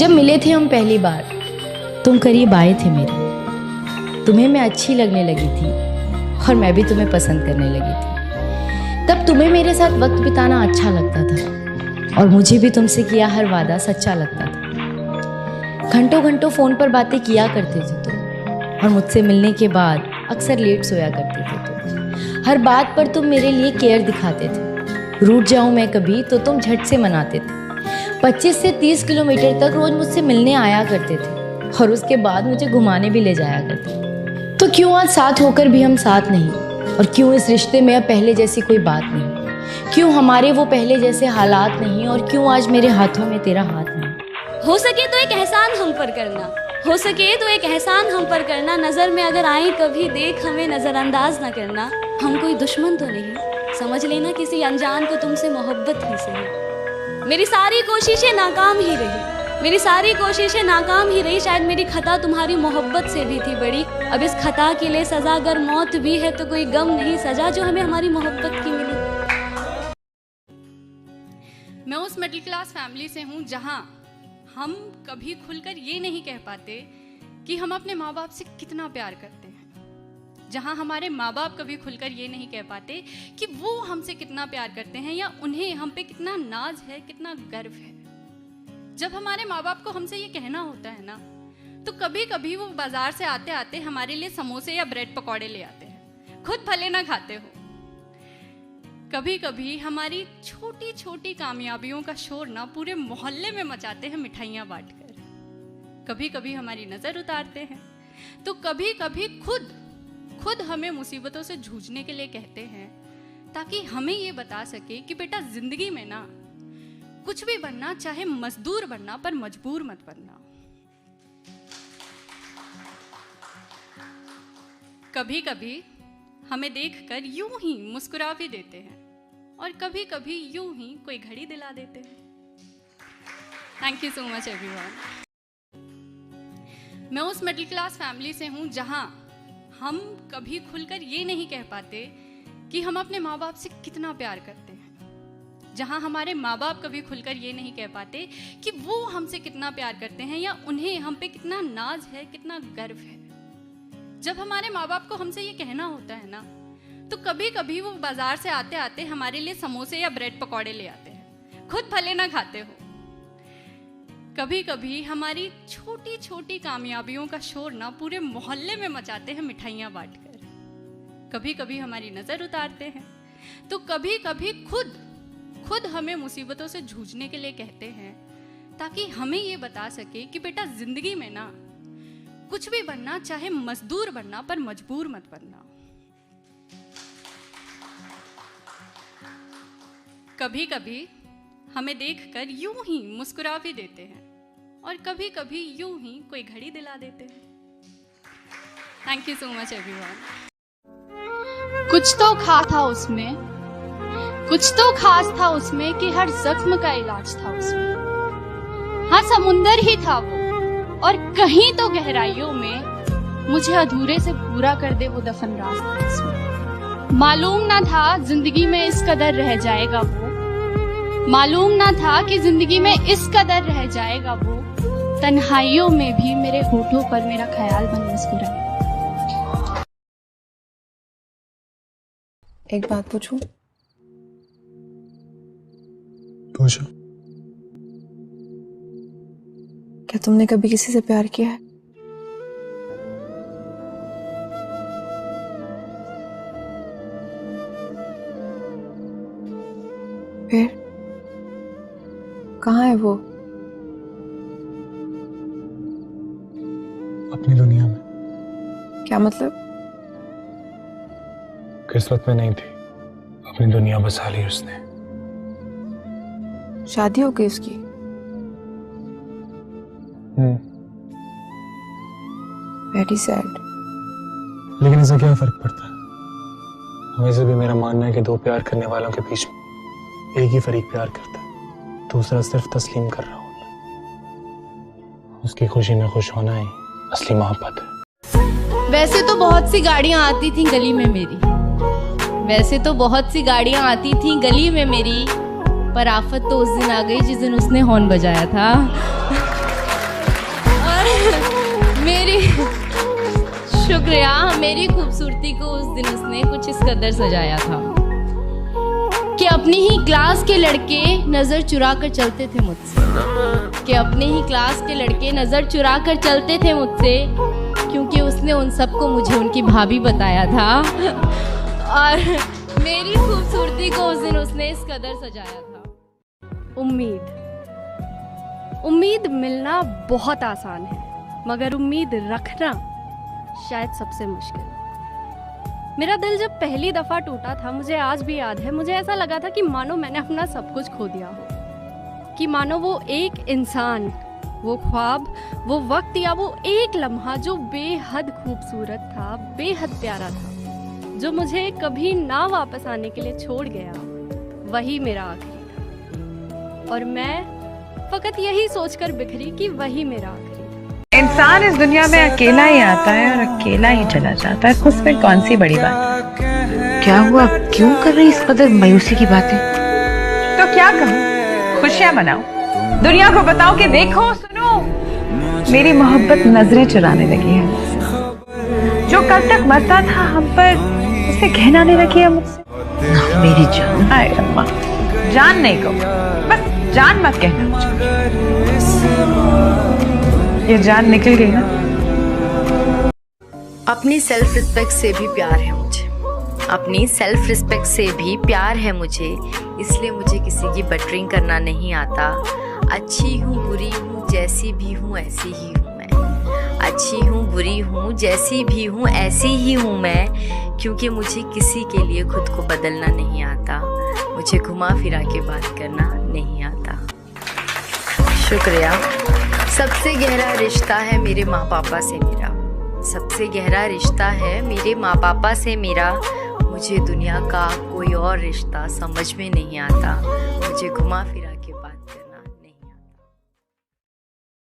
जब मिले थे हम पहली बार, तुम करीब आए थे मेरे। तुम्हें मैं अच्छी लगने लगी थी और मैं भी तुम्हें पसंद करने लगी थी। तब तुम्हें मेरे साथ वक्त बिताना अच्छा लगता था और मुझे भी तुमसे किया हर वादा सच्चा लगता था। घंटों घंटों फ़ोन पर बातें किया करते थे तुम और मुझसे मिलने के बाद अक्सर लेट सोया करते थे तुम। हर बात पर तुम मेरे लिए केयर दिखाते थे। रूठ जाऊं मैं कभी तो तुम झट से मनाते थे। 25 से 30 किलोमीटर तक रोज मुझसे मिलने आया करते थे और उसके बाद मुझे घुमाने भी ले जाया करते। तो क्यों आज साथ होकर भी हम साथ नहीं, और क्यों इस रिश्ते में अब पहले जैसी कोई बात नहीं? क्यों हमारे वो पहले जैसे हालात नहीं, और क्यों आज मेरे हाथों में तेरा हाथ नहीं? हो सके तो एक एहसान हम पर करना, हो सके तो एक एहसान हम पर करना। नजर में अगर आए कभी देख हमें नजरअंदाज ना करना। हम कोई दुश्मन तो नहीं, समझ लेना किसी अनजान को तुमसे मोहब्बत ही सही। मेरी सारी कोशिशें नाकाम ही रही, मेरी सारी कोशिशें नाकाम ही रही। शायद मेरी खता तुम्हारी मोहब्बत से भी थी बड़ी। अब इस खता के लिए सजा अगर मौत भी है तो कोई गम नहीं सजा जो हमें हमारी मोहब्बत की मिली। मैं उस मिडिल क्लास फैमिली से हूँ जहाँ हम कभी खुलकर ये नहीं कह पाते कि हम अपने माँ बाप से कितना प्यार करते हैं। जहाँ हमारे माँ बाप कभी खुलकर ये नहीं कह पाते कि वो हमसे कितना प्यार करते हैं या उन्हें हम पे कितना नाज है, कितना गर्व है। जब हमारे माँ बाप को हमसे ये कहना होता है ना, तो कभी कभी वो बाजार से आते आते हमारे लिए समोसे या ब्रेड पकौड़े ले आते हैं, खुद भले ना खाते हो। कभी कभी हमारी छोटी छोटी कामयाबियों का शोर ना पूरे मोहल्ले में मचाते हैं मिठाइयाँ बांटकर। कभी कभी हमारी नज़र उतारते हैं, तो कभी कभी खुद हमें मुसीबतों से जूझने के लिए कहते हैं, ताकि हमें ये बता सके कि बेटा जिंदगी में ना कुछ भी बनना, चाहे मजदूर बनना, पर मजबूर मत बनना। कभी कभी हमें देखकर यूं ही मुस्कुरा भी देते हैं और कभी कभी यूं ही कोई घड़ी दिला देते हैं। Thank you so much everyone. मैं उस मिडिल क्लास फैमिली से हूं जहां हम कभी खुलकर ये नहीं कह पाते कि हम अपने माँ बाप से कितना प्यार करते हैं। जहाँ हमारे माँ बाप कभी खुलकर ये नहीं कह पाते कि वो हमसे कितना प्यार करते हैं या उन्हें हम पे कितना नाज है, कितना गर्व है। जब हमारे माँ बाप को हमसे ये कहना होता है ना, तो कभी कभी वो बाजार से आते आते हमारे लिए समोसे या ब्रेड पकौड़े ले आते हैं, खुद भले ना खाते हो। कभी कभी हमारी छोटी छोटी कामयाबियों का शोर ना पूरे मोहल्ले में मचाते हैं मिठाइयाँ बांटकर। कभी कभी हमारी नज़र उतारते हैं, तो कभी कभी खुद हमें मुसीबतों से जूझने के लिए कहते हैं, ताकि हमें ये बता सके कि बेटा जिंदगी में ना कुछ भी बनना, चाहे मजदूर बनना, पर मजबूर मत बनना। कभी कभी हमें देखकर यूं ही मुस्कुरा भी देते हैं और कभी कभी यूं ही कोई घड़ी दिला देते हैं। Thank you so much everyone. कुछ तो खास था उसमें, कुछ तो खास था उसमें कि हर जख्म का इलाज था उसमें। हाँ, समुंदर ही था वो, और कहीं तो गहराइयों में मुझे अधूरे से पूरा कर दे वो दफन रास्ता इसमें। मालूम ना था जिंदगी में इस कदर रह जाएगा वो, मालूम ना था कि जिंदगी में इस कदर रह जाएगा वो। तन्हाइयों में भी मेरे होठों पर मेरा ख्याल बन मुस्कुराए। एक बात पूछूं? पूछो। क्या तुमने कभी किसी से प्यार किया है? फिर कहाँ है वो? अपनी दुनिया में। क्या मतलब? किस्मत में नहीं थी, अपनी दुनिया बसा ली उसने। शादी हो गई उसकी? Very sad. लेकिन इससे क्या फर्क पड़ता है? हमेशा भी मेरा मानना है कि दो प्यार करने वालों के बीच में एक ही फरीक प्यार करता है, दूसरा सिर्फ तस्लीम कर रहा होता है। उसकी खुशी में खुश होना ही असली मोहब्बत है। वैसे तो बहुत सी गाड़ियां आती थी गली में मेरी, वैसे तो बहुत सी गाड़ियां आती थी गली में मेरी, पर आफत तो उस दिन आ गई जिस दिन उसने हॉर्न बजाया था। शुक्रिया, मेरी खूबसूरती को उस दिन उसने कुछ इस कदर सजाया था कि अपनी ही क्लास के लड़के नजर चुरा कर चलते थे मुझसे, कि अपने ही क्लास के लड़के नजर चुरा कर चलते थे मुझसे, क्योंकि उसने उन सबको मुझे उनकी भाभी बताया था। और मेरी खूबसूरती को उस दिन उसने इस कदर सजाया था। उम्मीद मिलना बहुत आसान है, मगर उम्मीद रखना शायद सबसे मुश्किल। मेरा दिल जब पहली दफ़ा टूटा था, मुझे आज भी याद है, मुझे ऐसा लगा था कि मानो मैंने अपना सब कुछ खो दिया हो, कि मानो वो एक इंसान, वो ख्वाब, वो वक्त या वो एक लम्हा जो बेहद खूबसूरत था, बेहद प्यारा था, जो मुझे कभी ना वापस आने के लिए छोड़ गया, वही मेरा आखिरी था। और मैं फकत यही सोचकर बिखरी कि वही मेरा आखिरी। इंसान इस दुनिया में अकेला ही आता है और अकेला ही चला जाता है, उसमें कौन सी बड़ी बात है। क्या हुआ, क्यों कर रही इस कदर मायूसी की बातें? तो क्या कहूँ, खुशियाँ मनाओ, दुनिया को बताओ कि देखो सुनो, मेरी मोहब्बत नजरें चुराने लगी है। जो कल तक मरता था हम पर, उसे कहनाने लगी है मुझसे। मेरी जान। हाय अम्मा, जान नहीं को, बस जान मत कहना मुझे। ये जान निकल गई ना। अपनी सेल्फ रिस्पेक्ट से भी प्यार है मुझे, अपनी सेल्फ रिस्पेक्ट से भी प्यार है मुझे, इसलिए मुझे किसी की बटरिंग करना नहीं आता। अच्छी हूँ बुरी हूँ जैसी भी हूँ ऐसी ही हूँ मैं, अच्छी हूँ बुरी हूँ जैसी भी हूँ ऐसी ही हूँ मैं, क्योंकि मुझे किसी के लिए खुद को बदलना नहीं आता, मुझे घुमा फिरा के बात करना नहीं आता। शुक्रिया। सबसे गहरा रिश्ता है मेरे माँ पापा से मेरा, सबसे गहरा रिश्ता है मेरे माँ पापा से मेरा, मुझे दुनिया का कोई और रिश्ता समझ में नहीं आता, मुझे घुमा फिरा